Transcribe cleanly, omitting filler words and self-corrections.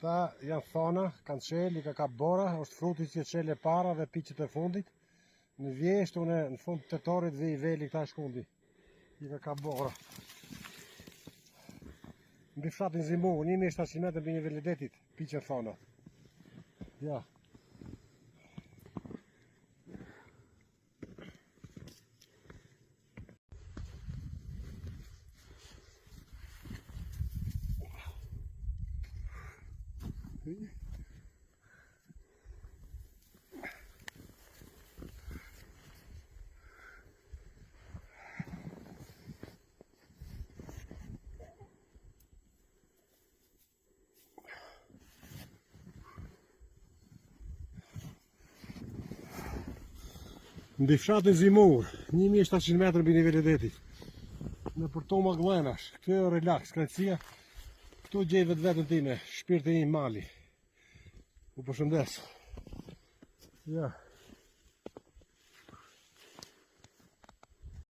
Ta janë thona, kanë qel, i ka kap bora, është fruti që qel e para dhe piqet e fundit. Në vjesht, une në fund të tetorit dhe i veli këta shkundi. I ka kap bora. Mbi fshatin Zimur, 1700 metrë mbi nivelin e detit, piqen thona. Ja. Mbi fshatin Zimur, 1700 metrë mbi nivelin e detit. Në përto Magdalenash, këtë e relax, knajtësia. Këtu gjej vetën time, shpirtin im mali. U përshëndes. Ja.